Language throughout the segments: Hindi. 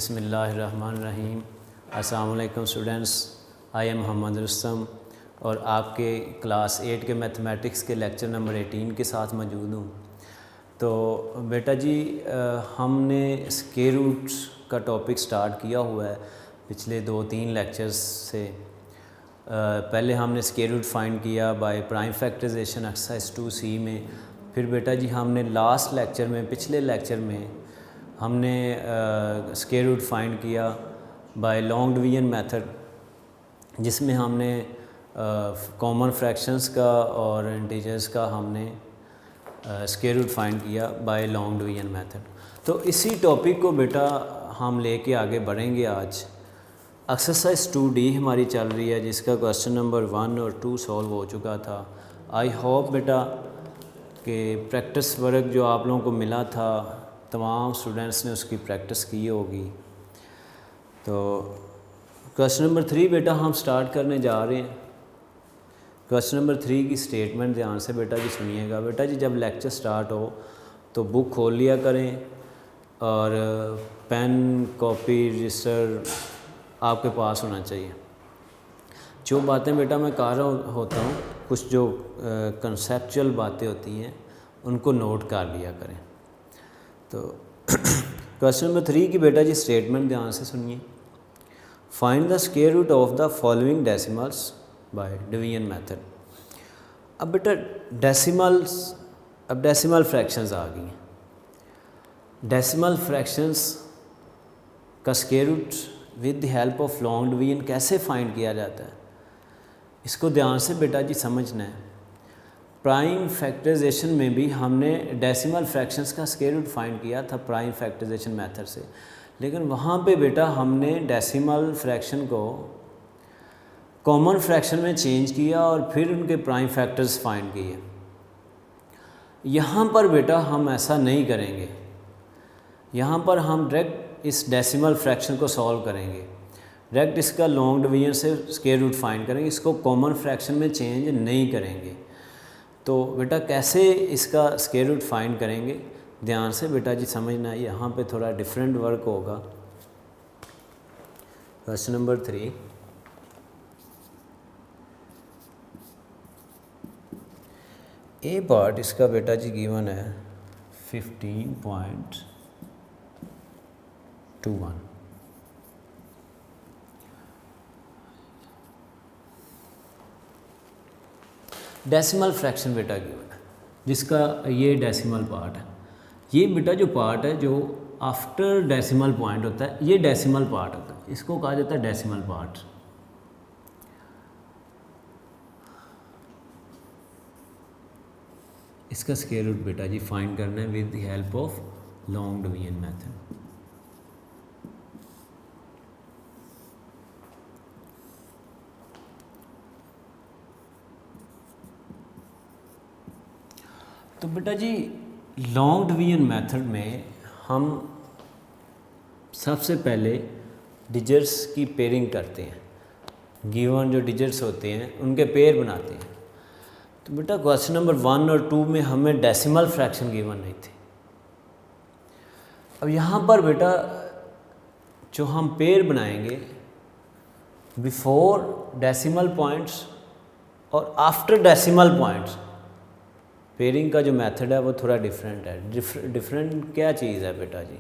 बिस्मिल्लाहिर्रहमानिर्रहीम। अस्सलाम वालेकुम students, I am Mohammad Rustam और आपके क्लास 8 के मैथमेटिक्स के लेक्चर नंबर 18 के साथ मौजूद हूँ। तो बेटा जी हमने स्क्वायर रूट्स का टॉपिक स्टार्ट किया हुआ है पिछले 2-3 लेक्चर्स से। पहले हमने स्क्वायर रूट फाइंड किया by prime factorisation exercise 2C में। फिर बेटा जी हमने लास्ट लेक्चर में, पिछले लेक्चर में हमने स्क्वायर रूट फाइंड किया बाय लॉन्ग डिवीजन मेथड, जिसमें हमने कॉमन फ्रैक्शंस का और इंटीजर्स का हमने स्क्वायर रूट फाइंड किया बाय लॉन्ग डिवीजन मेथड। तो इसी टॉपिक को बेटा हम लेके आगे बढ़ेंगे। आज एक्सरसाइज 2D हमारी चल रही है, जिसका क्वेश्चन नंबर 1 और 2 सॉल्व हो चुका था। आई होप बेटा कि प्रैक्टिस वर्क जो आप लोगों को मिला था तमाम स्टूडेंट्स ने उसकी प्रैक्टिस की होगी। तो क्वेश्चन नंबर 3 बेटा हम स्टार्ट करने जा रहे हैं। क्वेश्चन नंबर 3 की स्टेटमेंट ध्यान से बेटा जी सुनिएगा। बेटा जी जब लेक्चर स्टार्ट हो तो बुक खोल लिया करें और पेन, कॉपी, रजिस्टर आपके पास होना चाहिए। जो बातें बेटा मैं कह रहा होता हूँ, कुछ जो कंसेप्चुअल बातें होती हैं उनको नोट कर लिया करें। तो क्वेश्चन नंबर 3 की बेटा जी स्टेटमेंट ध्यान से सुनिए। Find the square root of the following decimals by division method. अब बेटा डेसिमल फ्रैक्शंस आ गई हैं। डेसिमल फ्रैक्शंस का square root with the help of long division कैसे फाइंड किया जाता है, इसको ध्यान से बेटा जी समझना है। प्राइम फैक्टराइजेशन में भी हमने डेसिमल फ्रैक्शंस का स्क्वायर रूट फाइंड किया था प्राइम फैक्टराइजेशन मेथड से, लेकिन वहाँ पे बेटा हमने डेसिमल फ्रैक्शन को कॉमन फ्रैक्शन में चेंज किया और फिर उनके प्राइम फैक्टर्स फाइंड किए। यहाँ पर बेटा हम ऐसा नहीं करेंगे। यहाँ पर हम डायरेक्ट इस डेसिमल फ्रैक्शन को सॉल्व करेंगे, डायरेक्ट इसका लॉन्ग डिवीजन से स्क्वायर रूट फाइंड करेंगे, इसको कॉमन फ्रैक्शन में चेंज नहीं करेंगे। तो बेटा कैसे इसका स्क्वायर रूट फाइंड करेंगे, ध्यान से बेटा जी समझना। यहाँ पे थोड़ा डिफरेंट वर्क होगा। क्वेश्चन नंबर 3, ए पार्ट इसका बेटा जी गिवन है 15.21। डेसिमल फ्रैक्शन बेटा गिवन है, जिसका ये डेसिमल पार्ट है। ये बेटा जो पार्ट है जो आफ्टर डेसिमल पॉइंट होता है, ये डेसिमल पार्ट होता है, इसको कहा जाता है डेसिमल पार्ट। इसका स्क्वायर रूट बेटा जी फाइंड करना है with the help of long division method. तो बेटा जी लॉन्ग डिवीजन मेथड में हम सबसे पहले डिजिट्स की पेयरिंग करते हैं। गिवन जो डिजिट्स होते हैं उनके पेयर बनाते हैं। तो बेटा क्वेश्चन नंबर 1 और 2 में हमें डेसिमल फ्रैक्शन गिवन नहीं थे। अब यहाँ पर बेटा जो हम पेयर बनाएंगे बिफोर डेसिमल पॉइंट्स और आफ्टर डेसिमल पॉइंट्स, पेयरिंग का जो मेथड है वो थोड़ा डिफरेंट है। डिफरेंट क्या चीज़ है बेटा जी,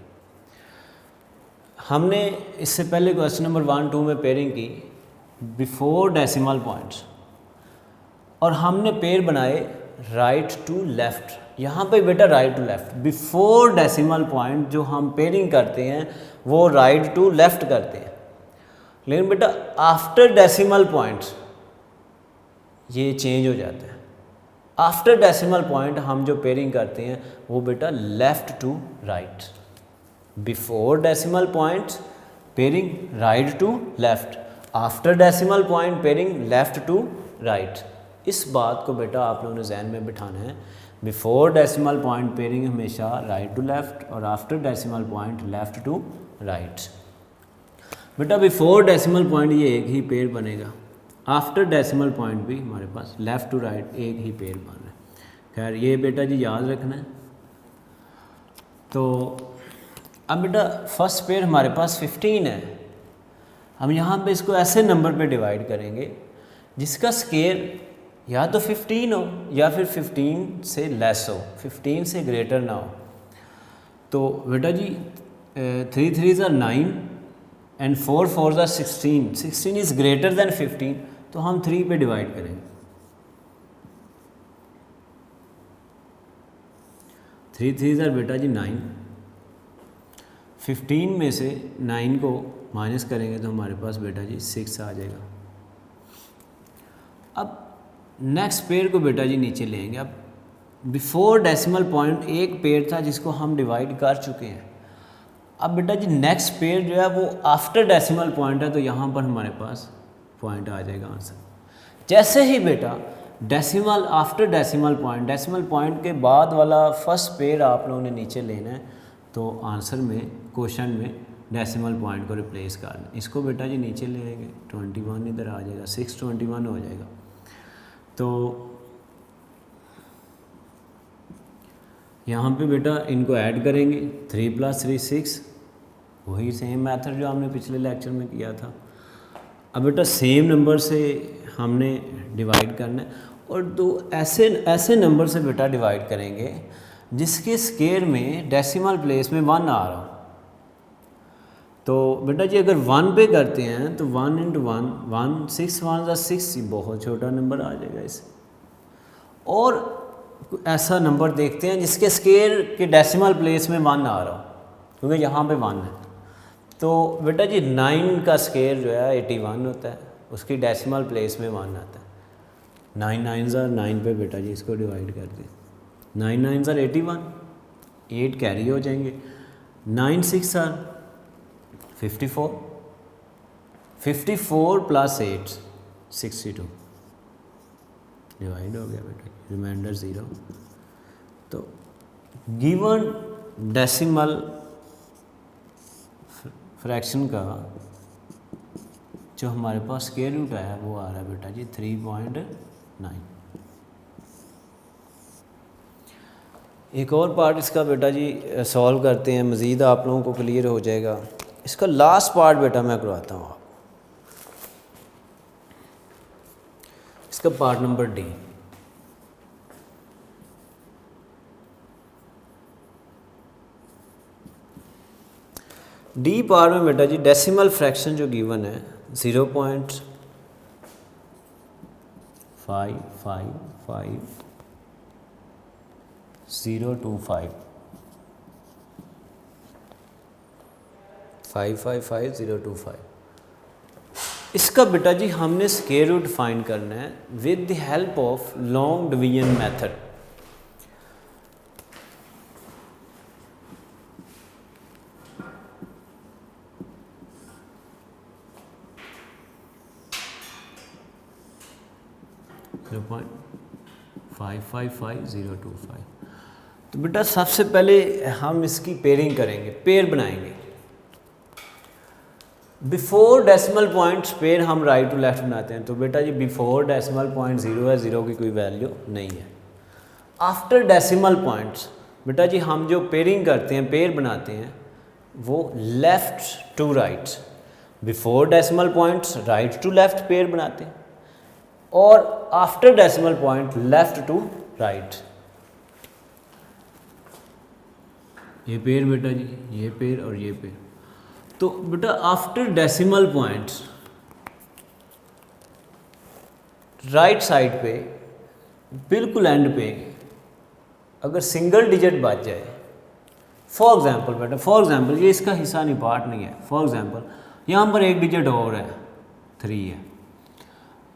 हमने इससे पहले क्वेश्चन नंबर 1-2 में पेयरिंग की बिफोर डेसिमल पॉइंट्स और हमने पेयर बनाए राइट टू लेफ़्ट। यहाँ पे बेटा right to left, before decimal point जो हम पेयरिंग करते हैं वो राइट टू लेफ़्ट करते हैं, लेकिन बेटा आफ्टर डेसिमल पॉइंट्स ये चेंज हो जाता है। आफ्टर डेसिमल पॉइंट हम जो पेयरिंग करते हैं वो बेटा left to right. Before decimal point pairing right to left, after decimal point pairing left to right. इस बात को बेटा आप लोगों ने जहन में बिठाना है। बिफोर डेसिमल पॉइंट पेयरिंग हमेशा राइट टू लेफ़्ट और after decimal point left to right. बेटा बिफोर डेसिमल पॉइंट ये एक ही पेयर बनेगा, आफ्टर डेसिमल पॉइंट भी हमारे पास लेफ़्ट टू राइट एक ही पेयर बन रहा है। खैर ये बेटा जी याद रखना है। तो अब बेटा फर्स्ट पेयर हमारे पास 15 है, हम यहाँ पे इसको ऐसे नंबर पे डिवाइड करेंगे जिसका स्केयर या तो 15 हो या फिर 15 से लेस हो, 15 से ग्रेटर ना हो। तो बेटा जी 3 3 are 9 and 4 4 are 16, 16 is greater than 15, तो हम 3 पे डिवाइड करेंगे। 3 3 are बेटा जी 9, 15 में से 9 को माइनस करेंगे तो हमारे पास बेटा जी 6 आ जाएगा। अब नेक्स्ट पेयर को बेटा जी नीचे लेंगे। अब बिफोर डेसिमल पॉइंट एक पेयर था जिसको हम डिवाइड कर चुके हैं। अब बेटा जी नेक्स्ट पेयर जो है वो आफ्टर डेसिमल पॉइंट है, तो यहाँ पर हमारे पास पॉइंट आ जाएगा आंसर। जैसे ही बेटा डेसिमल आफ्टर डेसिमल पॉइंट के बाद वाला फर्स्ट पेयर आप लोगों ने नीचे लेना है, तो आंसर में क्वेश्चन में डेसिमल पॉइंट को रिप्लेस करना। इसको बेटा जी नीचे ले आएंगे, 21 इधर आ जाएगा, 621 हो जाएगा। तो यहाँ पे बेटा इनको ऐड करेंगे, 3 + 3 6, वही सेम मेथड जो हमने पिछले लेक्चर में किया था। अब बेटा सेम नंबर से हमने डिवाइड करना है, और दो ऐसे नंबर से बेटा डिवाइड करेंगे जिसके स्केयर में डेसिमल प्लेस में 1 आ रहा हो। तो बेटा जी अगर 1 पे करते हैं तो 1 × 1 6 1 = 6, बहुत छोटा नंबर आ जाएगा इसे। और ऐसा नंबर देखते हैं जिसके स्केयर के डेसिमल प्लेस में 1 आ रहा हो, क्योंकि यहाँ पे 1 है। तो बेटा जी 9 का स्केयर जो है 81 होता है, उसकी डेसिमल प्लेस में 1 आता है। 9 9s are 9 पे बेटा जी इसको डिवाइड कर दें, 9 9s are 81, 8 कैरी हो जाएंगे, 9 6 are 54, 54 + 8 62, डिवाइड हो गया बेटा, रिमाइंडर 0। तो गिवन डेसिमल फ्रैक्शन का जो हमारे पास स्क्वायर रूट आया वो आ रहा है बेटा जी 3.9। एक और पार्ट इसका बेटा जी सॉल्व करते हैं, मज़ीद आप लोगों को क्लियर हो जाएगा। इसका लास्ट पार्ट बेटा मैं करवाता हूँ। इसका part number D. D part में बेटा जी डेसिमल फ्रैक्शन जो गिवन है 0.555 025 555025। इसका बेटा जी हमने स्क्वायर रूट फाइंड करना है with the help of long division method. तो बेटा सबसे पहले हम इसकी पेयरिंग करेंगे, पेयर बनाएंगे। बिफोर डेसिमल पॉइंट्स पेयर हम राइट टू लेफ्ट बनाते हैं। तो बेटा जी बिफोर डेसिमल पॉइंट 0 है, 0 की कोई वैल्यू नहीं है। आफ्टर डेसिमल पॉइंट्स बेटा जी हम जो पेयरिंग करते हैं, पेयर बनाते हैं, वो left to right. Before decimal points right to left pair बनाते हैं, और after decimal point left to right. ये पेयर बेटा जी, ये पेयर और ये पेयर। तो बेटा after decimal points right side पे बिल्कुल एंड पे अगर सिंगल डिजिट बच जाए, फॉर एग्जांपल बेटा, फॉर एग्जांपल ये इसका हिस्सा नहीं, पार्ट नहीं है। फॉर एग्जांपल यहाँ पर एक डिजिट और है, 3 है,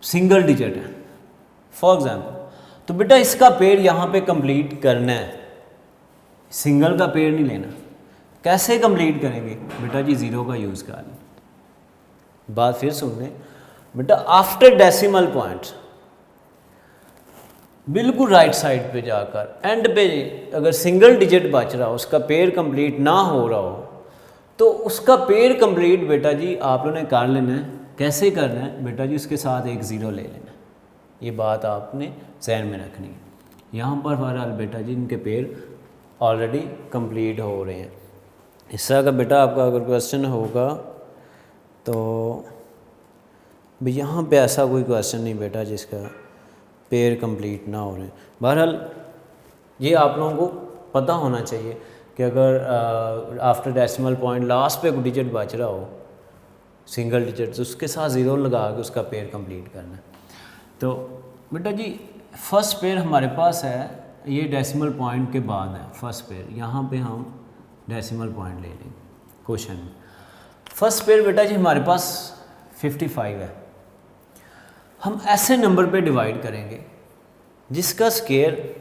सिंगल डिजिट है फॉर एग्जांपल। तो बेटा इसका पेयर यहाँ पे कंप्लीट करना है, सिंगल का पेयर नहीं लेना। कैसे कंप्लीट करेंगे बेटा जी? 0 का यूज़ कर लें। बात फिर सुन लें बेटा, आफ्टर डेसिमल पॉइंट बिल्कुल राइट साइड पे जाकर एंड पे अगर सिंगल डिजिट बच रहा हो, उसका पेयर कंप्लीट ना हो रहा हो, तो उसका पेयर कंप्लीट बेटा जी आप लोगों ने कर लेना है। कैसे करना है बेटा जी? उसके साथ एक 0 ले लेना। ये बात आपने जहन में रखनी है। यहाँ पर बहरहाल बेटा जी इनके पेयर ऑलरेडी कंप्लीट हो रहे हैं। इस तरह का बेटा आपका अगर क्वेश्चन होगा तो यहाँ पे ऐसा कोई क्वेश्चन नहीं बेटा जिसका पेयर कंप्लीट ना हो रहे। बहरहाल ये आप लोगों को पता होना चाहिए कि अगर आफ्टर डेसिमल पॉइंट लास्ट पे कोई डिजिट बच रहा हो सिंगल डिजिट, तो उसके साथ ज़ीरो लगा के उसका पेयर कंप्लीट करना है। तो बेटा जी फर्स्ट पेयर हमारे पास है, ये डेसिमल पॉइंट के बाद है फर्स्ट पेयर, यहाँ पे हम डेसिमल पॉइंट ले लेंगे क्वेश्चन में। फर्स्ट पेयर बेटा जी हमारे पास 55 है। हम ऐसे नंबर पे डिवाइड करेंगे जिसका स्केयर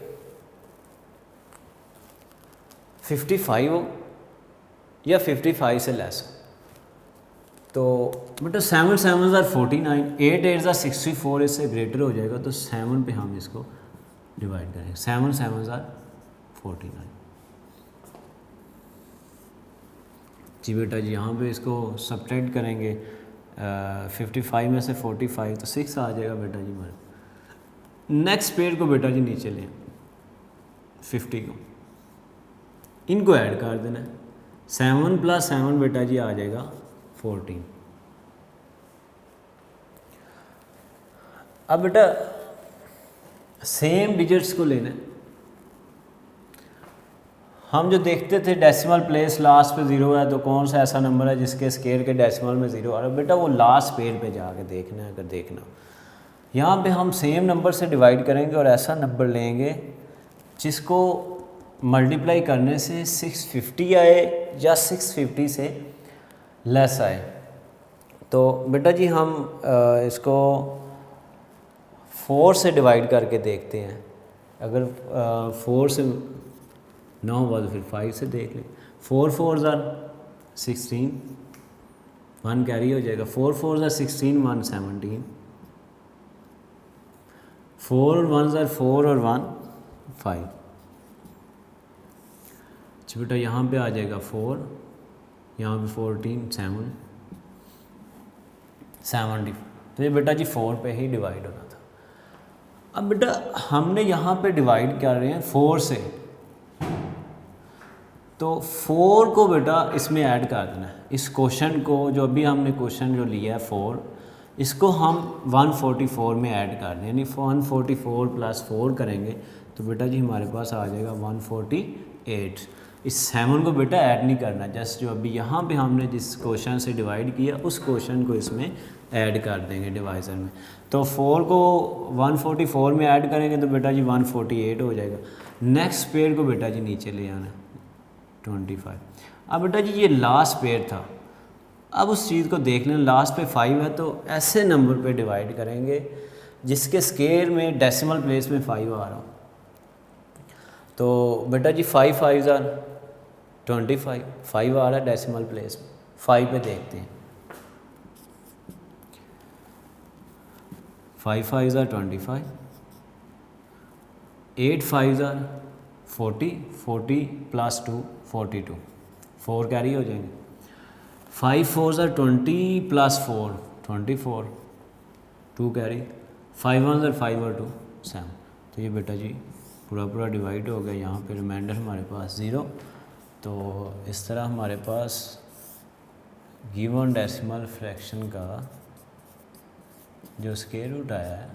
55 हो या 55 से लेस हो। तो बेटा 7 7 ज़ार 49, 8 8 ज़ार 64, इससे ग्रेटर हो जाएगा तो 7 पे हम इसको डिवाइड करेंगे। 7 7 ज़ार 49 जी बेटा जी। यहाँ पे इसको सब्ट्रैक्ट करेंगे 55 में से 45 तो 6 आ जाएगा बेटा जी हमारे। नेक्स्ट पेयर को बेटा जी नीचे लें 50 को, इनको ऐड कर देना है। 7 + 7 बेटा जी आ जाएगा 14। अब बेटा सेम डिजिट्स को लेना है। हम जो देखते थे डेसिमल प्लेस लास्ट पे ज़ीरो है तो कौन सा ऐसा नंबर है जिसके स्केयर के डेसिमल में ज़ीरो आ रहा है, बेटा वो लास्ट पेयर पे जाके देखना है। अगर देखना यहाँ पे हम सेम नंबर से डिवाइड करेंगे और ऐसा नंबर लेंगे जिसको मल्टीप्लाई करने से 650 आए या 650 से लेस आए। तो बेटा जी हम इसको 4 से डिवाइड करके देखते हैं। अगर 4 से ना हुआ तो फिर 5 से देख लें। 4 4 ज़ार 16, 1 कैरी हो जाएगा। 4 4 ज़ार 16, 1 17, 4 और 1 ज़ार 4 और 1 5। अच्छा बेटा यहाँ पे आ जाएगा 4, यहाँ पे 14 7 70। तो ये बेटा जी 4 पे ही डिवाइड होना था। अब बेटा हमने यहाँ पे डिवाइड कर रहे हैं 4 से, तो 4 को बेटा इसमें ऐड कर देना है। इस क्वेश्चन को जो अभी हमने क्वेश्चन जो लिया है 4, इसको हम 144 में ऐड कर दें, यानी 144 + 4 करेंगे तो बेटा जी हमारे पास आ जाएगा 148। इस 7 को बेटा ऐड नहीं करना, जस्ट जो अभी यहाँ पे हमने जिस क्वेश्चन से डिवाइड किया उस क्वेश्चन को इसमें ऐड कर देंगे डिवाइज़र में। तो 4 को 144 में ऐड करेंगे तो बेटा जी 148 हो जाएगा। नेक्स्ट पेयर को बेटा जी नीचे ले आना 25। अब बेटा जी ये लास्ट पेयर था। अब उस चीज़ को देख लें, लास्ट पे 5 है तो ऐसे नंबर पे डिवाइड करेंगे जिसके स्केयर में डेसिमल प्लेस में 5 आ रहा हो। तो बेटा जी 5 5 ज़ार 25, 5 आ रहा है डेसिमल प्लेस में। 5 पे देखते हैं। 5 5 ज़ार 25, 8 5 ज़ार 40, 40 + 2 42, 4 कैरी हो जाएंगे। 5 4 ज़ार 20 + 4 24, 2 कैरी। 5 1 ज़ार 5 और 2 7। तो ये बेटा जी पूरा डिवाइड हो गया। यहाँ पे रिमाइंडर हमारे पास 0। तो इस तरह हमारे पास गिवन डेसिमल फ्रैक्शन का जो स्क्वायर रूट आया है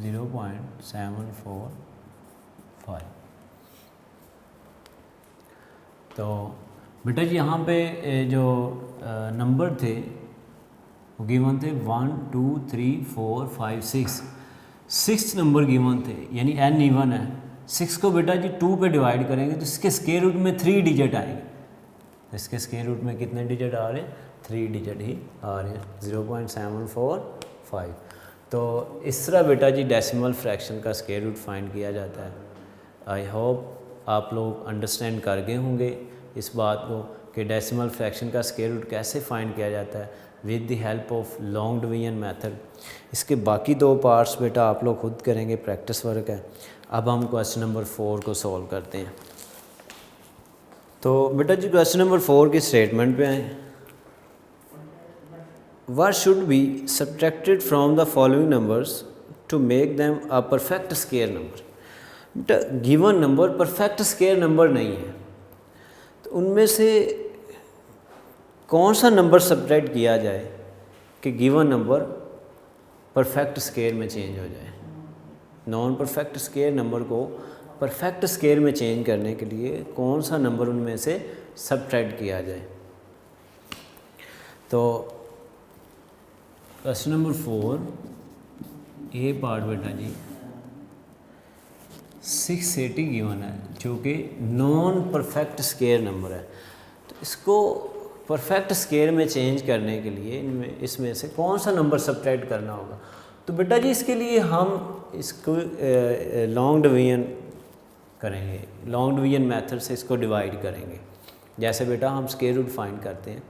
0.745। तो बेटा जी यहाँ पे जो नंबर थे वो गिवन थे 1 2 3 4 5 6 नंबर गिवन थे, यानी n इवन है। 6 को बेटा जी 2 पे डिवाइड करेंगे तो इसके स्क्वायर रूट में 3 डिजिट आएंगे। तो इसके स्क्वायर रूट में कितने डिजिट आ रहे हैं? 3 डिजिट ही आ रहे हैं, 0.745। तो इस तरह बेटा जी डेसिमल फ्रैक्शन का स्क्वायर रूट फाइंड किया जाता है। आई होप आप लोग अंडरस्टैंड कर गए होंगे इस बात को कि डेसिमल फ्रैक्शन का स्क्वायर रूट कैसे फाइंड किया जाता है with the help of long division method. इसके बाकी 2 पार्ट्स बेटा आप लोग खुद करेंगे, प्रैक्टिस वर्क है। अब हम क्वेश्चन नंबर 4 को सॉल्व करते हैं। तो बेटा जी क्वेश्चन नंबर 4 की स्टेटमेंट पे आए। What should be subtracted from the following numbers to make them a perfect square number? बेटा given number perfect square number नहीं है, तो उनमें से कौन सा नंबर सब्ट्रैक्ट किया जाए कि गिवन नंबर परफेक्ट स्केयर में चेंज हो जाए। नॉन परफेक्ट स्केयर नंबर को परफेक्ट स्केयर में चेंज करने के लिए कौन सा नंबर उनमें से सब्ट्रैक्ट किया जाए। तो क्वेश्चन नंबर 4 ए पार्ट बेटा जी 680 गिवन है जो कि नॉन परफेक्ट स्केयर नंबर है। तो इसको परफेक्ट स्केयर में चेंज करने के लिए इसमें से कौन सा नंबर सब्ट्रैक्ट करना होगा। तो बेटा जी इसके लिए हम इसको लॉन्ग डिवीजन करेंगे, लॉन्ग डिवीजन मेथड से इसको डिवाइड करेंगे। जैसे बेटा हम स्क्वायर रूट फाइंड करते हैं,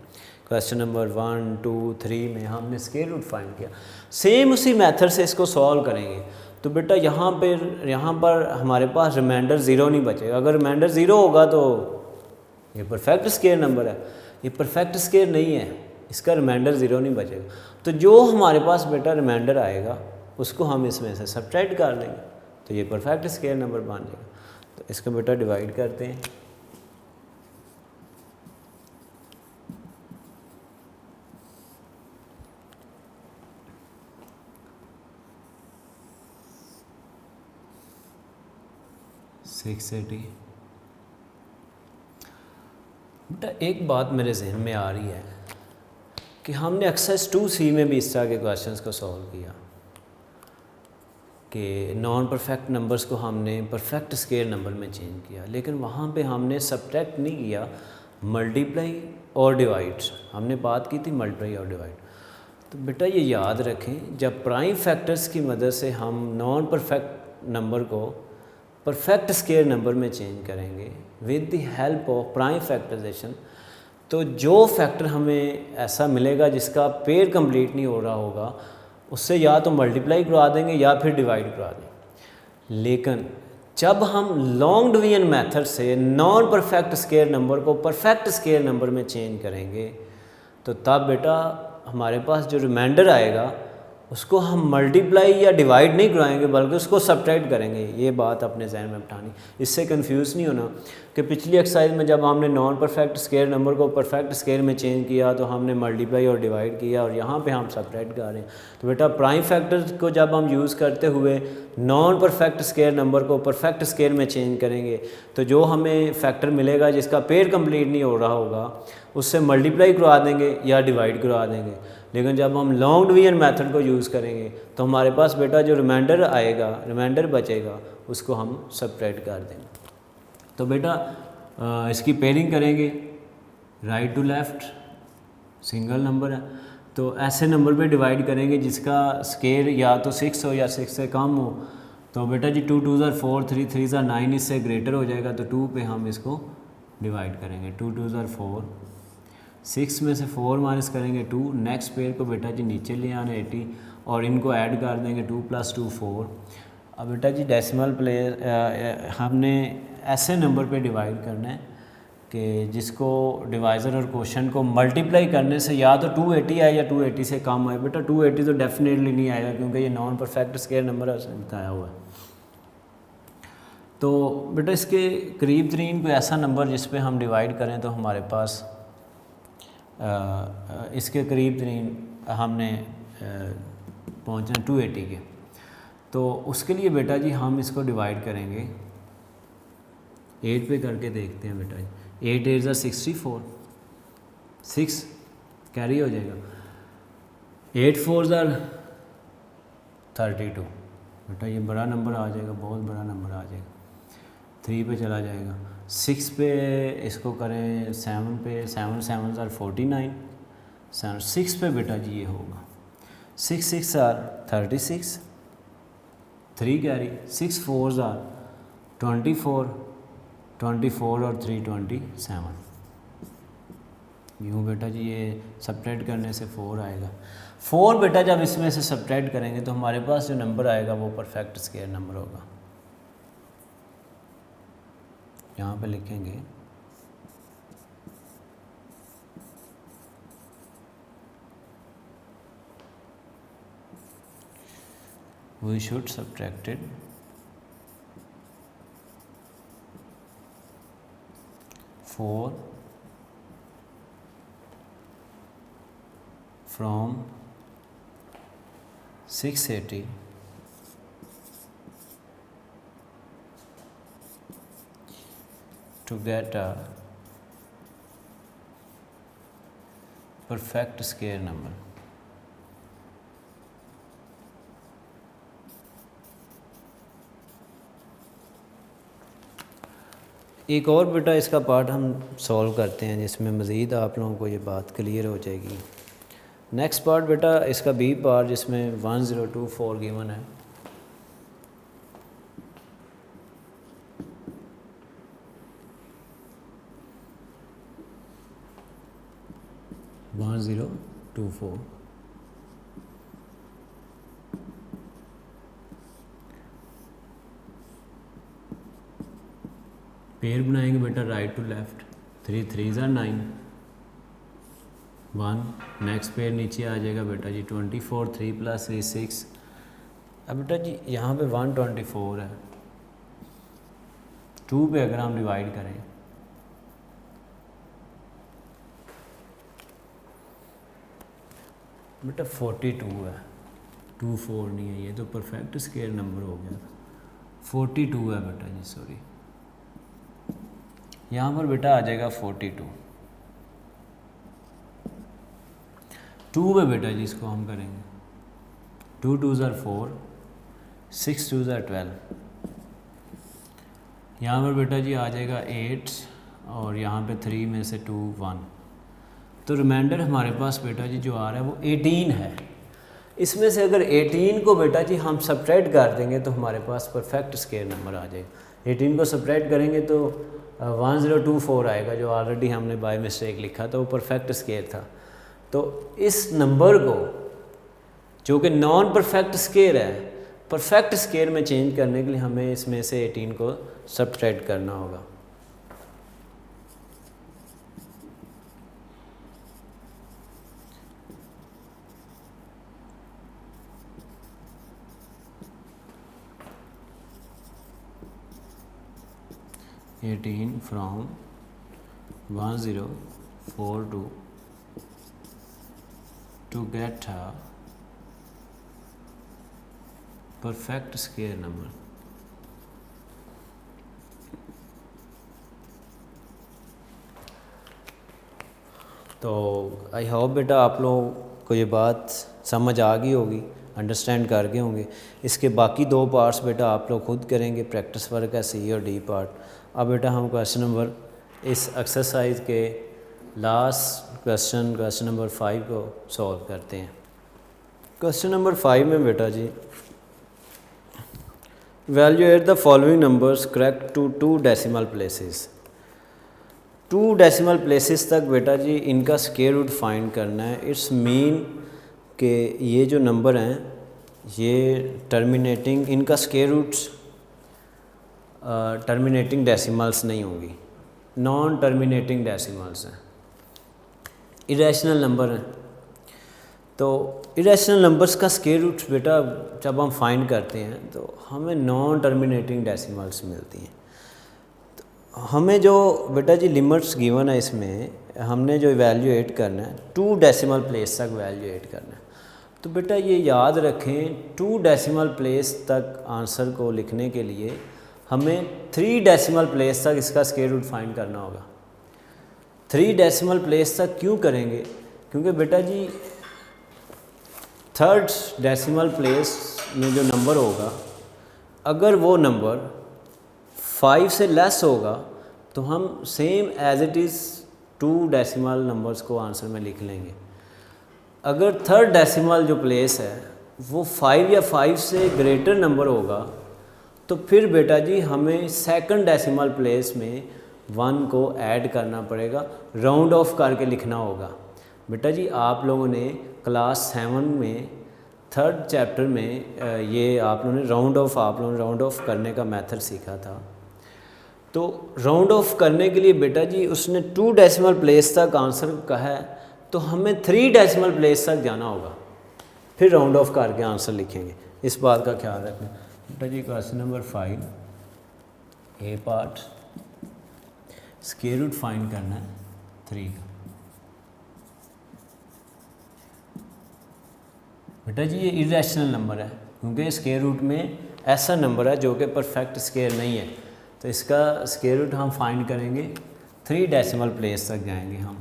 क्वेश्चन नंबर 1, 2, 3 में हमने स्क्वायर रूट फाइंड किया, सेम उसी मेथड से इसको सॉल्व करेंगे। तो बेटा यहाँ पर हमारे पास रिमाइंडर ज़ीरो नहीं बचेगा। अगर रिमाइंडर ज़ीरो होगा तो ये परफेक्ट स्क्वायर नंबर है, ये परफेक्ट स्क्वायर नहीं है, इसका रिमाइंडर ज़ीरो नहीं बचेगा। तो जो हमारे पास बेटा रिमाइंडर आएगा उसको हम इसमें से सब्ट्रैक्ट कर लेंगे, तो ये परफेक्ट स्क्वायर नंबर बन जाएगा। तो इसको बेटा डिवाइड करते हैं। बेटा एक बात मेरे जहन में आ रही है कि हमने एक्सरसाइज 2C में भी इस तरह के क्वेश्चंस को सॉल्व किया कि नॉन परफेक्ट नंबर्स को हमने परफेक्ट स्क्वायर नंबर में चेंज किया, लेकिन वहाँ पे हमने सब्ट्रैक्ट नहीं किया, मल्टीप्लाई और डिवाइड। हमने बात की थी मल्टीप्लाई और डिवाइड। तो बेटा ये याद रखें, जब प्राइम फैक्टर्स की मदद से हम नॉन परफेक्ट नंबर को परफेक्ट स्क्वायर नंबर में चेंज करेंगे with the help of prime factorisation, तो जो फैक्टर हमें ऐसा मिलेगा जिसका पेयर कंप्लीट नहीं हो रहा होगा उससे या तो मल्टीप्लाई करवा देंगे या फिर डिवाइड करवा देंगे। लेकिन जब हम लॉन्ग डिवीजन मेथड से नॉन परफेक्ट स्क्वायर नंबर को परफेक्ट स्क्वायर नंबर में चेंज करेंगे तो तब बेटा हमारे पास जो रिमाइंडर आएगा उसको हम मल्टीप्लाई या डिवाइड नहीं कराएंगे बल्कि उसको सब्ट्रैक्ट करेंगे। ये बात अपने जहन में बिठानी, इससे कंफ्यूज नहीं होना कि पिछली एक्सरसाइज में जब हमने नॉन परफेक्ट स्क्वायर नंबर को परफेक्ट स्क्वायर में चेंज किया तो हमने मल्टीप्लाई और डिवाइड किया और यहाँ पे हम सब्ट्रैक्ट कर रहे हैं। तो बेटा प्राइम फैक्टर को जब हम यूज़ करते हुए नॉन परफेक्ट स्क्वायर नंबर को परफेक्ट स्क्वायर में चेंज करेंगे तो जो हमें फैक्टर मिलेगा जिसका पेयर कंप्लीट नहीं हो रहा होगा उससे मल्टीप्लाई करवा देंगे या डिवाइड करवा देंगे। लेकिन जब हम लॉन्ग डिवीजन मेथड को यूज़ करेंगे तो हमारे पास बेटा जो रिमाइंडर आएगा, रिमाइंडर बचेगा, उसको हम सब्ट्रैक्ट कर देंगे। तो बेटा इसकी पेयरिंग करेंगे right to left, single number है तो ऐसे नंबर पे डिवाइड करेंगे जिसका स्केयर या तो 6 हो या 6 से कम हो। तो बेटा जी 2 2 4, 3 3 9 इससे ग्रेटर हो जाएगा तो 2 पे हम इसको डिवाइड करेंगे। 2 2 4, 6 में से 4 माइनस करेंगे 2, नेक्स्ट पेयर को बेटा जी नीचे ले आना 80 और इनको ऐड कर देंगे 2 + 2 4। अब बेटा जी डेसिमल प्लेस हमने ऐसे नंबर पे डिवाइड करना है कि जिसको डिवाइज़र और क्वोशंट को मल्टीप्लाई करने से या तो 280 आए या 280 से कम आए। बेटा 280 तो डेफिनेटली नहीं आएगा क्योंकि ये नॉन परफेक्ट स्क्वायर नंबर है, उसने बताया हुआ है। तो बेटा इसके करीब तरीन कोई ऐसा नंबर जिस पे हम डिवाइड करें तो हमारे पास इसके करीब तरीन हमने पहुँचना 280 के। तो उसके लिए बेटा जी हम इसको डिवाइड करेंगे 8 पे करके देखते हैं बेटा जी। 8 8 64, 6 कैरी हो जाएगा, 8 4 32। बेटा ये बड़ा नंबर आ जाएगा, बहुत बड़ा नंबर आ जाएगा। 3 पे चला जाएगा, 6 पे इसको करें 7 पे, 7 7 49, 6 पे बेटा जी ये होगा 6 6 36, 3 कैरी, 6 4 24, 24 और 3 27। यूँ बेटा जी ये सब्ट्रैक्ट करने से 4 आएगा। 4 बेटा जब इसमें से सब्ट्रैक्ट करेंगे तो हमारे पास जो नंबर आएगा वो परफेक्ट स्क्वायर नंबर होगा। यहाँ पे लिखेंगे we should subtracted 4 from 680 to get a perfect square number. एक और बेटा इसका पार्ट हम सॉल्व करते हैं जिसमें मज़ीद आप लोगों को ये बात क्लियर हो जाएगी। नेक्स्ट पार्ट बेटा इसका बी पार्ट जिसमें 1024 गिवन है। पेयर बनाएंगे बेटा right to left, 3 3 9 1। Next pair नीचे आ जाएगा बेटा जी 24, 3 + 3 6। अब बेटा जी यहाँ पे 124 है, 2 पे अगर हम डिवाइड करें बेटा 42 है, 24 नहीं है, ये तो परफेक्ट स्क्वायर नंबर हो गया था। 42 है बेटा जी, सॉरी, यहाँ पर बेटा आ जाएगा 42। 2 पे बेटा जी इसको हम करेंगे, 2 2 ज़ार 4, 6 2 ज़ार 12। यहाँ पर बेटा जी आ जाएगा 8 और यहाँ पे 3 में से 2 1, तो रिमाइंडर हमारे पास बेटा जी जो आ रहा है वो 18 है। इसमें से अगर 18 को बेटा जी हम सब्ट्रैक्ट कर देंगे तो हमारे पास परफेक्ट स्क्वायर नंबर आ जाएगा। 18 को सब्ट्रैक्ट करेंगे तो 1024 आएगा, जो ऑलरेडी हमने बाय मिस्टेक लिखा था, वो परफेक्ट स्क्वायर था। तो इस नंबर को जो कि नॉन परफेक्ट स्क्वायर है, परफेक्ट स्क्वायर में चेंज करने के लिए हमें इसमें से 18 को सब्ट्रैक्ट करना होगा। From 1042 to get a perfect square number। तो आई होप बेटा आप लोगों को ये बात समझ आ गई होगी, अंडरस्टैंड कर गए होंगे। इसके बाकी 2 पार्ट्स बेटा आप लोग खुद करेंगे, प्रैक्टिस वर्क है सी और डी पार्ट। अब बेटा हम क्वेश्चन नंबर इस एक्सरसाइज के लास्ट क्वेश्चन नंबर 5 को सॉल्व करते हैं। क्वेश्चन नंबर 5 में बेटा जी evaluate the following numbers correct to 2 decimal places. 2 decimal places तक बेटा जी इनका स्क्वायर रूट फाइंड करना है। इट्स मीन कि ये जो नंबर हैं ये टर्मिनेटिंग, इनका स्क्वायर रूट्स टर्मिनेटिंग डेसिमल्स नहीं होंगी, नॉन टर्मिनेटिंग डेसिमल्स हैं, इरेशनल नंबर हैं। तो इरेशनल नंबर्स का स्क्वायर रूट बेटा जब हम फाइंड करते हैं तो हमें नॉन टर्मिनेटिंग डेसिमल्स मिलती हैं। तो हमें जो बेटा जी लिमिट्स गिवन है, इसमें हमने जो इवैल्यूएट करना है 2 डेसिमल प्लेस तक वैल्यूएट करना है। तो बेटा ये याद रखें 2 डेसिमल प्लेस तक आंसर को लिखने के लिए हमें 3 डेसिमल प्लेस तक इसका स्क्वायर रूट फाइंड करना होगा। 3 डेसिमल प्लेस तक क्यों करेंगे? क्योंकि बेटा जी 3rd डेसिमल प्लेस में जो नंबर होगा, अगर वो नंबर 5 से लेस होगा तो हम same as it is 2 decimal numbers को आंसर में लिख लेंगे। अगर 3rd डेसिमल जो प्लेस है वो 5 या 5 से ग्रेटर नंबर होगा तो फिर बेटा जी हमें 2nd डेसिमल प्लेस में 1 को ऐड करना पड़ेगा, राउंड ऑफ करके लिखना होगा। बेटा जी आप लोगों ने क्लास 7 में 3rd चैप्टर में ये आप लोगों ने राउंड ऑफ करने का मेथड सीखा था। तो राउंड ऑफ करने के लिए बेटा जी उसने 2 डेसिमल प्लेस तक आंसर कहा है, तो हमें 3 डेसिमल प्लेस तक जाना होगा, फिर राउंड ऑफ करके आंसर लिखेंगे। इस बात का ख्याल रखना। बेटा जी क्वेश्चन नंबर 5 ए पार्ट, स्क्वायर रूट फाइंड करना है 3 का। बेटा जी ये इरेशनल नंबर है, क्योंकि स्क्वायर रूट में ऐसा नंबर है जो कि परफेक्ट स्क्वायर नहीं है, तो इसका स्क्वायर रूट हम फाइंड करेंगे 3 डेसिमल प्लेस तक जाएंगे हम।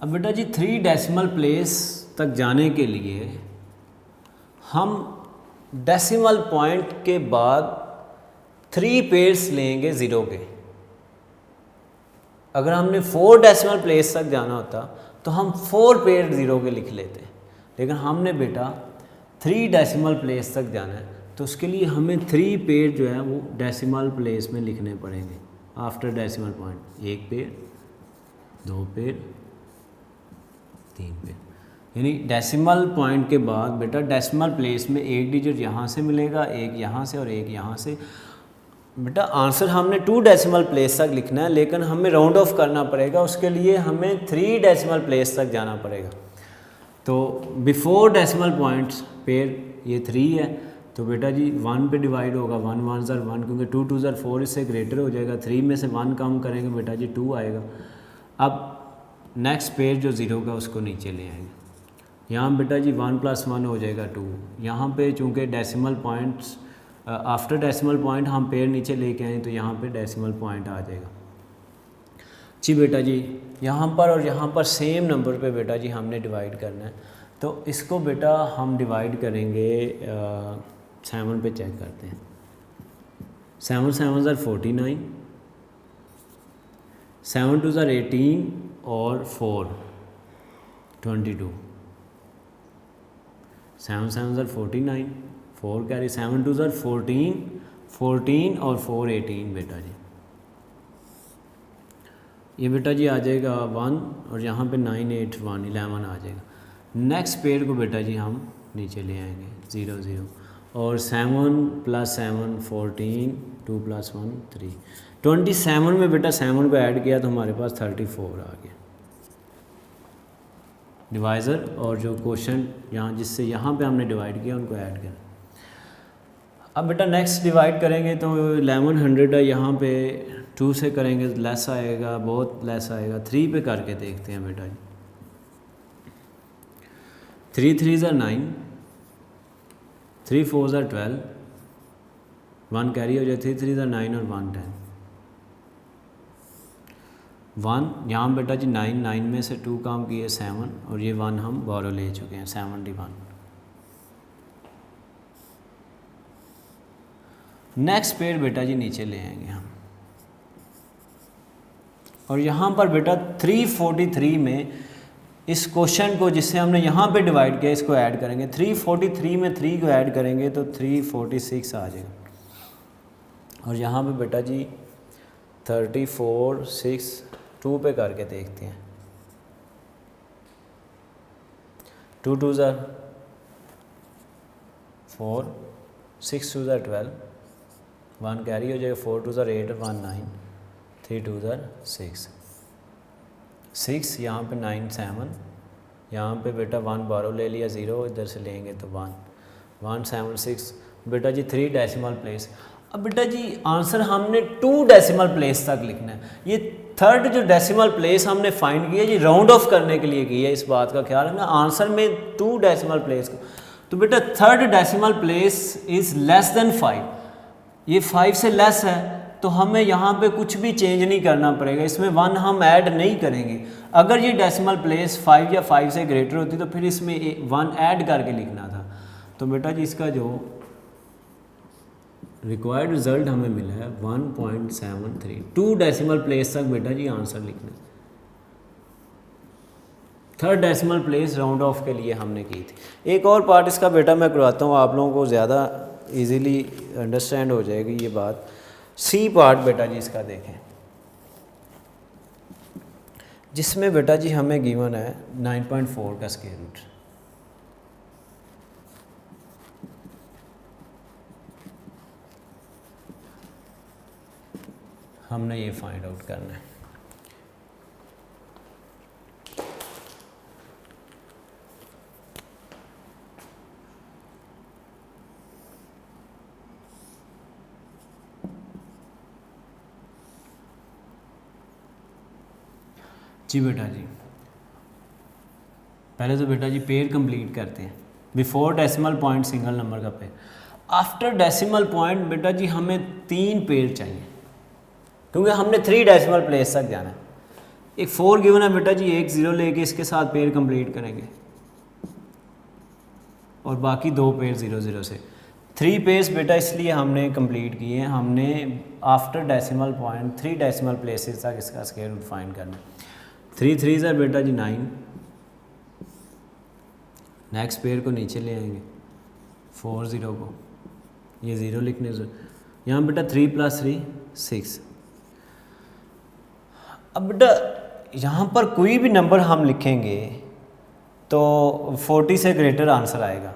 अब बेटा जी 3 डेसिमल प्लेस तक जाने के लिए हम डेसिमल पॉइंट के बाद 3 पेयर्स लेंगे ज़ीरो के। अगर हमने 4 डेसिमल प्लेस तक जाना होता तो हम 4 पेयर ज़ीरो के लिख लेते, लेकिन हमने बेटा 3 डेसिमल प्लेस तक जाना है, तो उसके लिए हमें 3 पेयर जो है वो डेसिमल प्लेस में लिखने पड़ेंगे after decimal point. 1 pair, 2 pair, 3 pair, यानी डेसिमल पॉइंट के बाद बेटा डेसिमल प्लेस में एक डिजिट यहाँ से मिलेगा, एक यहाँ से और एक यहाँ से। बेटा आंसर हमने 2 डेसिमल प्लेस तक लिखना है, लेकिन हमें राउंड ऑफ करना पड़ेगा, उसके लिए हमें 3 डेसिमल प्लेस तक जाना पड़ेगा। तो बिफोर डेसिमल पॉइंट्स पेयर ये 3 है, तो बेटा जी 1 पे डिवाइड होगा, 1 1 ज़र 1, क्योंकि 2 2 ज़र 4 इससे ग्रेटर हो जाएगा। 3 में से 1 कम करेंगे बेटा जी 2 आएगा। अब नेक्स्ट पेयर जो ज़ीरो का उसको नीचे ले आएंगे। यहाँ बेटा जी 1 + 1 हो जाएगा 2। यहाँ पे चूँकि decimal points after decimal point हम पेयर नीचे लेके आए, तो यहाँ पे डेसिमल पॉइंट आ जाएगा जी। बेटा जी यहाँ पर और यहाँ पर सेम नंबर पे बेटा जी हमने डिवाइड करना है, तो इसको बेटा हम डिवाइड करेंगे 7 पे चेक करते हैं। 7 7 ज़र 49, 7 2 ज़र 18 और 4 22। 7 7 ज़र 49, 4 कैरी, 7 2 ज़र 14, 14 और 4 18 बेटा जी। ये बेटा जी आ जाएगा 1 और यहाँ पे 9 8 1 11 आ जाएगा। नेक्स्ट पेयर को बेटा जी हम नीचे ले आएंगे 0 0 और 7 + 7 14, 2 + 1 3। 27 में बेटा 7 को ऐड किया तो हमारे पास 34 आ गया डिवाइज़र, और जो क्वेश्चन यहाँ जिससे यहाँ पे हमने डिवाइड किया उनको ऐड करें। अब बेटा नेक्स्ट डिवाइड करेंगे तो 1100 है, यहाँ पे 2 से करेंगे लेस आएगा, बहुत लेस आएगा। 3 पे करके देखते हैं बेटा जी। 3 3 ज़र 9, 3 4 ज़र 12, 1 कैरी हो जाए, 3 3 ज़र 9 और 1 10। 1 यहाँ बेटा जी 9 9 में से 2 काम किए 7, और ये 1 हम बोरो ले चुके हैं 71। नेक्स्ट पेयर बेटा जी नीचे ले आएंगे हम, और यहाँ पर बेटा 343 में इस क्वेश्चन को जिससे हमने यहाँ पे डिवाइड किया इसको ऐड करेंगे। 343 में 3 को ऐड करेंगे तो 346 आ जाएगा, और यहाँ पे बेटा जी 34 6 2 पे करके देखते हैं। 2 2 ज़र 4, 6 2 ज़र 12, 1 कैरी हो जाएगा, 4 2 ज़र 8 और 1 9, 3 2 ज़र 6 6, यहाँ पे 9 7, यहाँ पे बेटा 1 बारो ले लिया, 0 इधर से लेंगे तो 1 1 7 6 बेटा जी 3 डेसिमल प्लेस। अब बेटा जी आंसर हमने 2 डेसिमल प्लेस तक लिखना है। ये थर्ड जो डेसिमल प्लेस हमने फाइंड किया जी राउंड ऑफ करने के लिए की है, इस बात का ख्याल रखना। आंसर में 2 डेसिमल प्लेस को, तो बेटा third decimal place is less than 5, ये 5 से लेस है, तो हमें यहाँ पे कुछ भी चेंज नहीं करना पड़ेगा, इसमें 1 हम ऐड नहीं करेंगे। अगर ये डेसिमल प्लेस 5 या 5 से ग्रेटर होती तो फिर इसमें 1 ऐड करके लिखना था। तो बेटा जी इसका जो रिक्वायर्ड रिजल्ट हमें मिला है 1.73, 2 डेसिमल प्लेस तक बेटा जी आंसर लिखना है। Third decimal place round of के लिए हमने की थी। एक और पार्ट इसका बेटा मैं करवाता हूँ, आप लोगों को ज़्यादा इजीली अंडरस्टैंड हो जाएगी ये बात। सी पार्ट बेटा जी इसका देखें, जिसमें बेटा जी हमें गिवन है 9.4 का स्क्वायर रूट। हमने ये फाइंड आउट करना है। जी बेटा जी पहले तो बेटा जी पेयर कंप्लीट करते हैं। Before decimal point single number का पेयर, आफ्टर डेसिमल पॉइंट बेटा जी हमें 3 पेयर चाहिए, क्योंकि हमने 3 डेसिमल प्लेस तक जाना है। एक 4 गिवन है बेटा जी, एक 0 लेके इसके साथ पेयर कंप्लीट करेंगे और बाकी 2 पेयर 0 0 से। 3 पेयर्स बेटा इसलिए हमने कंप्लीट किए हैं, हमने after decimal point 3 decimal places तक इसका स्क्वायर रूट फाइंड करना है। 3 3 सर बेटा जी 9, नेक्स्ट पेयर को नीचे ले आएंगे 4 0 को, ये 0 लिखने से यहाँ बेटा 3 + 3 6। अब बेटा यहाँ पर कोई भी नंबर हम लिखेंगे तो 40 से ग्रेटर आंसर आएगा,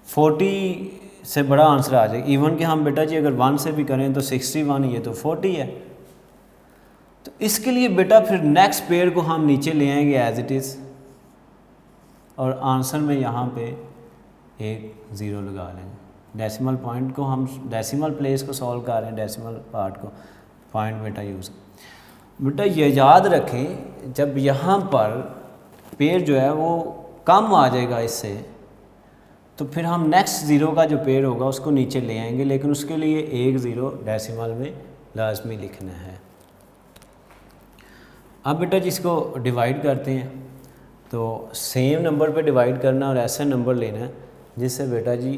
40 से बड़ा आंसर आ जाएगा। इवन कि हम बेटा जी अगर 1 से भी करें तो 61, ये तो 40 है। तो इसके लिए बेटा फिर नेक्स्ट पेयर को हम नीचे ले आएंगे एज इट इज़, और आंसर में यहाँ पे एक 0 लगा लेंगे। डेसिमल पॉइंट को हम डेसिमल प्लेस को सॉल्व कर रहे हैं, डेसिमल पार्ट को पॉइंट बेटा यूज़। बेटा ये याद रखें, जब यहाँ पर पेयर जो है वो कम आ जाएगा इससे, तो फिर हम नेक्स्ट 0 का जो पेयर होगा उसको नीचे ले आएंगे, लेकिन उसके लिए एक 0 डेसिमल में लाजमी लिखना है। अब बेटा जिसको डिवाइड करते हैं तो सेम नंबर पे डिवाइड करना और ऐसा नंबर लेना है जिससे बेटा जी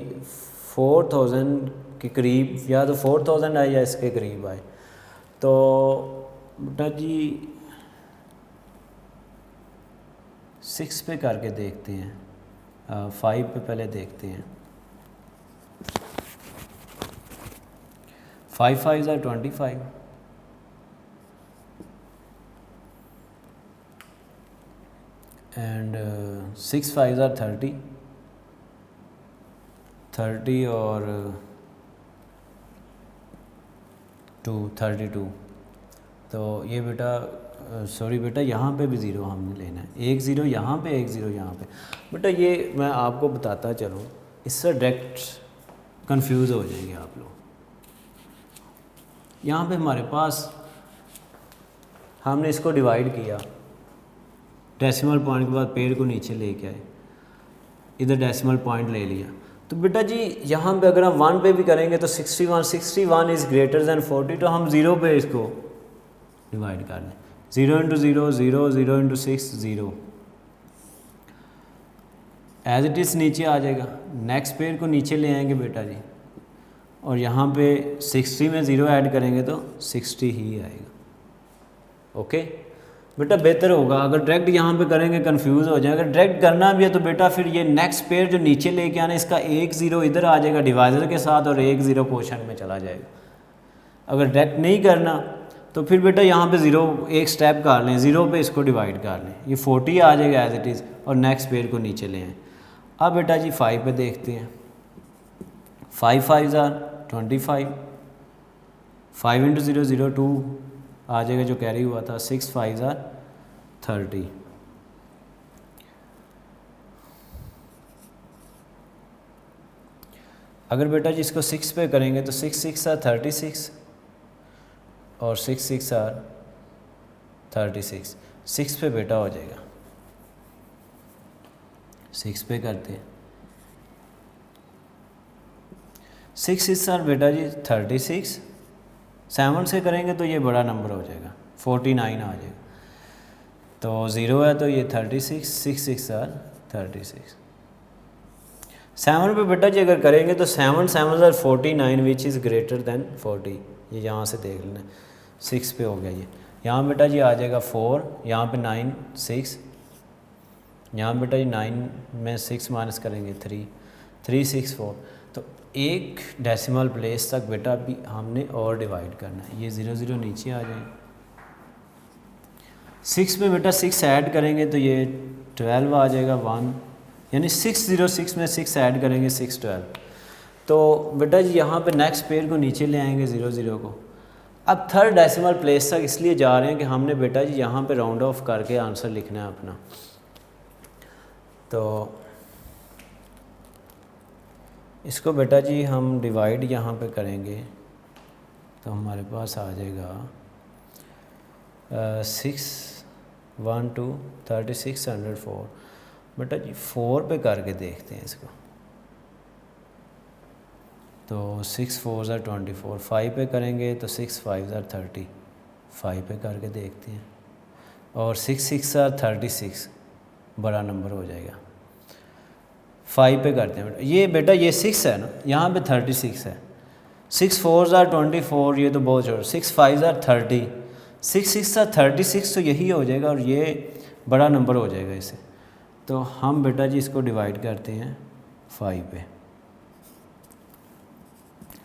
4000 के करीब, या तो 4000 आए या इसके करीब आए। तो बेटा जी 6 पे करके देखते हैं, 5 पे पहले देखते हैं। 5 5 are 25, एंड 6 5 are 30 और 32। तो ये बेटा सॉरी बेटा यहाँ पे भी 0 हमने लेना है, एक 0 यहाँ पे, एक 0 यहाँ पे। बेटा ये मैं आपको बताता चलूँ, इससे डायरेक्ट कंफ्यूज हो जाएंगे आप लोग। यहाँ पे हमारे पास हमने इसको डिवाइड किया, डेसिमल पॉइंट के बाद पेयर को नीचे लेके आए, इधर डेसिमल पॉइंट ले लिया। तो बेटा जी यहाँ पे अगर हम 1 पे भी करेंगे तो 61 इज़ ग्रेटर दैन 40, तो हम 0 पे इसको डिवाइड कर लें। 0 × 0 0, 0 × 6 0, एज इट इज़ नीचे आ जाएगा। नेक्स्ट पेयर को नीचे ले आएंगे बेटा जी, और यहाँ पे 60 में 0 ऐड करेंगे तो 60 ही आएगा। ओके बेटा बेहतर होगा, अगर डायरेक्ट यहाँ पे करेंगे कंफ्यूज हो जाएगा। डायरेक्ट करना भी है तो बेटा फिर ये नेक्स्ट पेयर जो नीचे लेके आना, इसका एक 0 इधर आ जाएगा डिवाइजर के साथ और एक 0 क्वोशंट में चला जाएगा। अगर डायरेक्ट नहीं करना तो फिर बेटा यहाँ पे 0 एक स्टेप कर लें, 0 पे इसको डिवाइड कर लें, ये 40 आ जाएगा एज इट इज़, और नेक्स्ट पेयर को नीचे ले आएँ। अब बेटा जी 5 पे देखते हैं। 5 5 are 25, 5 × 0 0 2 आ जाएगा जो कैरी हुआ था। 6 5 are 30। अगर बेटा जी इसको 6 पे करेंगे तो 6 6 are 36 और 6 6 are 36। 6 पे बेटा हो जाएगा, 6 पे करते हैं। 6 6 are बेटा जी 36, 7 से करेंगे तो ये बड़ा नंबर हो जाएगा, 49 आ जाएगा। तो 0 है तो ये 36, 6 6 are 36। 7 पे बेटा जी अगर करेंगे तो 7 7 are 49 which is greater than 40। ये यहाँ से देख लेना, 6 पे हो गया ये। यहाँ बेटा जी आ जाएगा 4, यहाँ पे 9 6, यहाँ बेटा जी 9 में 6 माइनस करेंगे 3 3 6 4। तो एक डेसिमल प्लेस तक बेटा अभी हमने और डिवाइड करना है। ये 0 0 नीचे आ जाएगा। 6 में बेटा 6 ऐड करेंगे तो ये 12 आ जाएगा 1, यानी 6 0 6 में 6 ऐड करेंगे 6 12। तो बेटा जी यहाँ पे नेक्स्ट पेयर को नीचे ले आएंगे 0 0 को। अब थर्ड डेसिमल प्लेस तक इसलिए जा रहे हैं कि हमने बेटा जी यहाँ पे राउंड ऑफ करके आंसर लिखना है अपना। तो इसको बेटा जी हम डिवाइड यहाँ पे करेंगे तो हमारे पास आ जाएगा 6 1 2 36 104। बेटा जी 4 पे करके देखते हैं इसको। तो 6 4 ज़ा 24, 5 पे करेंगे तो 6 5 ज़ा 30, 5 पे करके देखते हैं। और 6 6 ज़ा 36 बड़ा नंबर हो जाएगा। 5 पे करते हैं बेटा ये 6 है ना, यहाँ पे 36 है। 6 4 ज़ा 24, ये तो बहुत छोटा। 6 5 ज़ा 30, 6 6 ज़ा 36 तो यही हो जाएगा और ये बड़ा नंबर हो जाएगा इसे। तो हम बेटा जी इसको डिवाइड करते हैं 5 पे।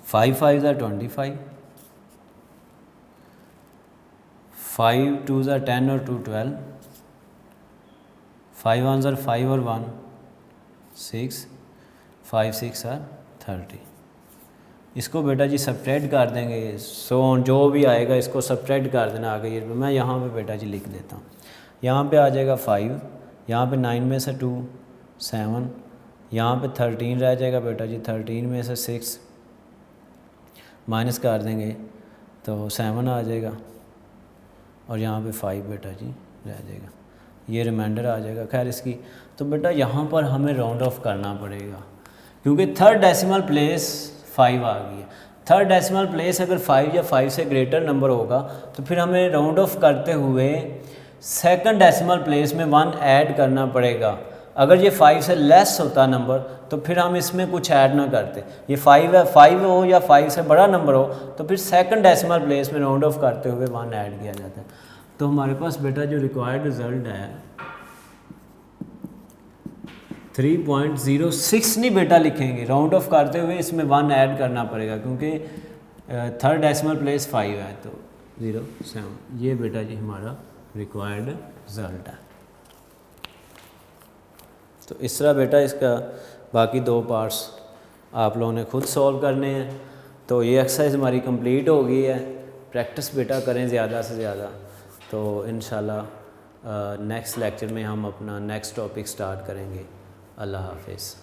5 5 ज़ा 25, 5 2 ज़ा 10 और 2 12, 5 1 ज़ा 5 और 1 6, 5 6 ज़ा 30। इसको बेटा जी सब्ट्रैक्ट कर देंगे। जो भी आएगा इसको सब्ट्रैक्ट कर देना आगे। ये मैं यहाँ पे बेटा जी लिख देता हूँ। यहाँ पे आ जाएगा 5, यहाँ पे 9 में से 2 7, यहाँ पे 13 रह जाएगा बेटा जी। 13 में से 6 माइनस कर देंगे तो 7 आ जाएगा और यहाँ पे 5 बेटा जी रह जाएगा। ये रिमाइंडर आ जाएगा खैर इसकी। तो बेटा यहाँ पर हमें राउंड ऑफ करना पड़ेगा क्योंकि थर्ड डेसिमल प्लेस 5 आ गई है। थर्ड डेसिमल प्लेस अगर 5 या 5 से ग्रेटर नंबर होगा तो फिर हमें राउंड ऑफ करते हुए सेकंड डेसिमल प्लेस में 1 ऐड करना पड़ेगा। अगर ये 5 से लेस होता नंबर तो फिर हम इसमें कुछ ऐड ना करते। ये 5 है, 5 हो या 5 से बड़ा नंबर हो तो फिर सेकंड डेसिमल प्लेस में राउंड ऑफ करते हुए 1 ऐड किया जाता है। तो हमारे पास बेटा जो रिक्वायर्ड रिज़ल्ट है 3.06 नहीं बेटा लिखेंगे, राउंड ऑफ करते हुए इसमें 1 ऐड करना पड़ेगा क्योंकि थर्ड डेसिमल प्लेस 5 है तो 07। ये बेटा जी हमारा रिक्वायर्ड रिज़ल्ट है। तो इस तरह बेटा इसका बाकी 2 पार्ट्स आप लोगों ने खुद सॉल्व करने हैं। तो ये एक्सरसाइज हमारी कंप्लीट हो गई है। प्रैक्टिस बेटा करें ज़्यादा से ज़्यादा। तो इंशाल्लाह नेक्स्ट लेक्चर में हम अपना नेक्स्ट टॉपिक स्टार्ट करेंगे। अल्लाह हाफिज़।